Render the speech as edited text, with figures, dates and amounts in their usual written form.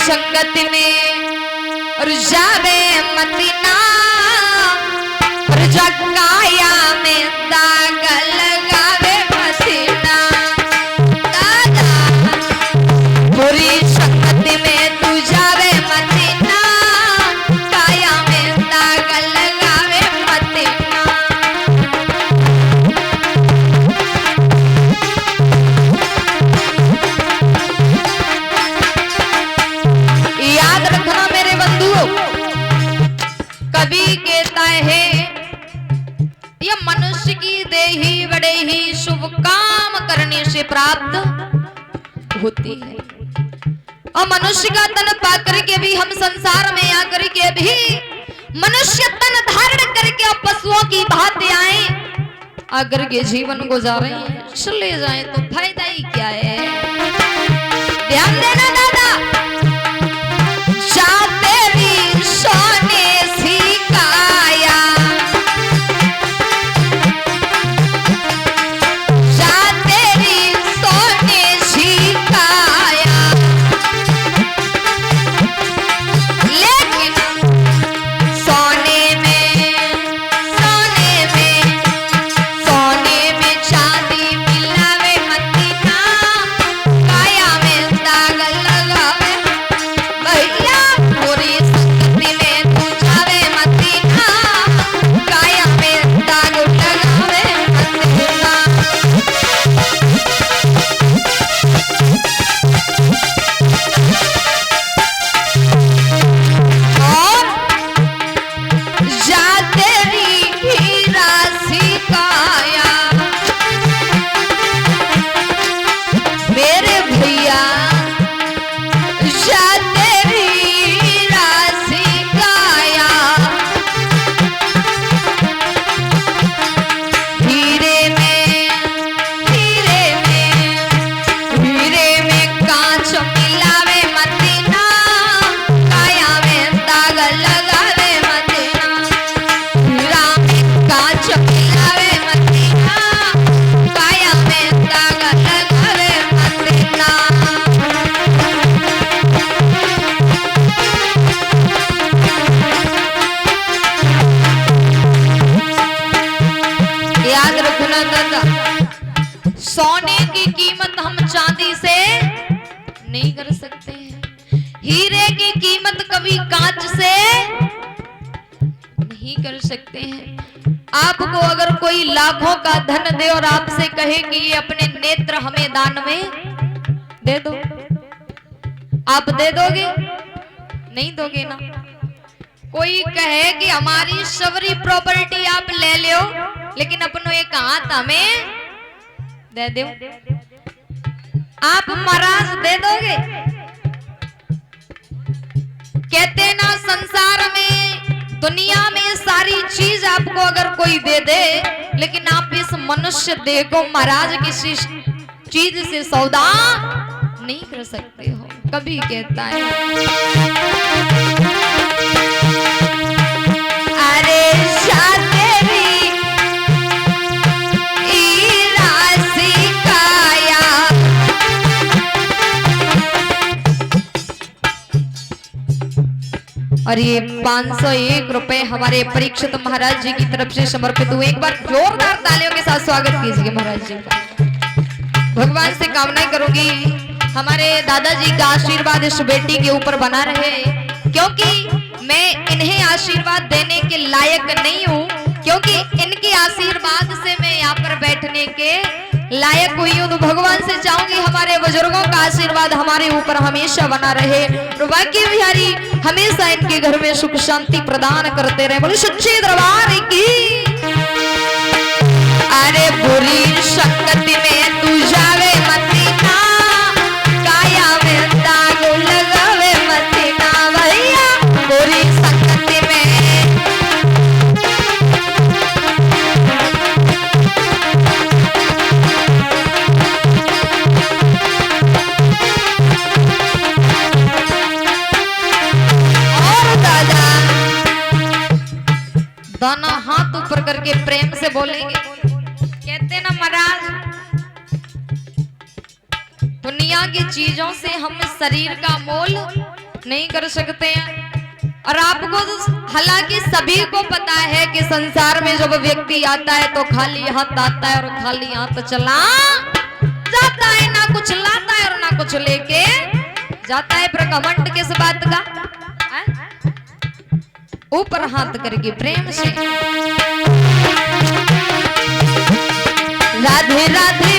संगत में और जावे मदीना और जगाया में दाग लगावे मदीना। दादा बुरी संगत में तू जावे मदीना, काया में दाग लगावे मदीना। याद रखना मेरे बंधुओं, कवि कहता है यह मनुष्य की देही बड़े ही शुभ काम करने से प्राप्त होती है। और मनुष्य का तन पाकर के भी हम संसार में आकर के भी मनुष्य तन धारण करके अब पशुओं की भांति आए अगर के जीवन गुजारे चले जाए तो फायदा ही क्या है। ध्यान देना दादा, जा तेरी सोने सी काया, जा तेरी सोने सी काया, लेकिन सोने में चांदी मिलावे मदीना, काया में दाग लगावे भैया। पूरी संगति में तू जावे मदीना, काया में दाग लगावे मदीना। और जा तेरी हीरा सी काया, मेरे भैया जा तेरी हीरा सी काया, हीरे में कांच मिलावे मदीना, काया में दाग लगावे मदीना। हीरा में कांच मिलावे मदीना, काया में दाग लगावे मदीना। याद रखना दादा, सोने की कीमत हम चांदी से नहीं कर सकते हैं, हीरे की कीमत कभी कांच से नहीं कर सकते हैं। आपको अगर कोई लाखों का धन दे और आपसे कहे कि ये अपने नेत्र हमें दान में दे दो, आप दे दोगे? नहीं दोगे ना। कोई कहे कि हमारी सबरी प्रॉपर्टी आप ले लो लेकिन अपनो एक हाथ हमें दे दो, आप महाराज दे दोगे? कहते ना संसार में दुनिया में सारी चीज आपको अगर कोई दे दे लेकिन आप इस मनुष्य देह को महाराज किसी चीज से सौदा नहीं कर सकते हो। कभी कहता है अरे तेरी राशि काया, और ये 501 रुपए हमारे परीक्षित महाराज जी की तरफ से समर्पित हुए। एक बार जोरदार तालियों के साथ स्वागत कीजिए महाराज जी का। भगवान से कामना करूंगी हमारे दादाजी का आशीर्वाद इस बेटी के ऊपर बना रहे, क्योंकि मैं इन्हें आशीर्वाद देने के लायक नहीं हूँ, क्योंकि इनके आशीर्वाद से मैं यहाँ पर बैठने के लायक हुई हूँ। तो भगवान से चाहूंगी हमारे बुजुर्गों का आशीर्वाद हमारे ऊपर हमेशा बना रहे, और बाकी बिहारी हमेशा इनके घर में सुख शांति प्रदान करते रहे। बोले सच्चे दरबार की। अरे बुरी संगति में तू जावे मदीना, काया में दाग लगावे मदीना भैया। बुरी संगति में और दादा दोनों हाथ ऊपर करके प्रेम से बोलेंगे। कहते ना महाराज दुनिया की चीजों से हम शरीर का मोल नहीं कर सकते हैं। और आपको हालांकि सभी को पता है कि संसार में जब व्यक्ति आता है तो खाली हाथ आता है और खाली हाथ चला जाता है, ना कुछ लाता है और ना कुछ लेके जाता है। पर घमंड किस बात का? ऊपर हाथ करके प्रेम से राधे राधे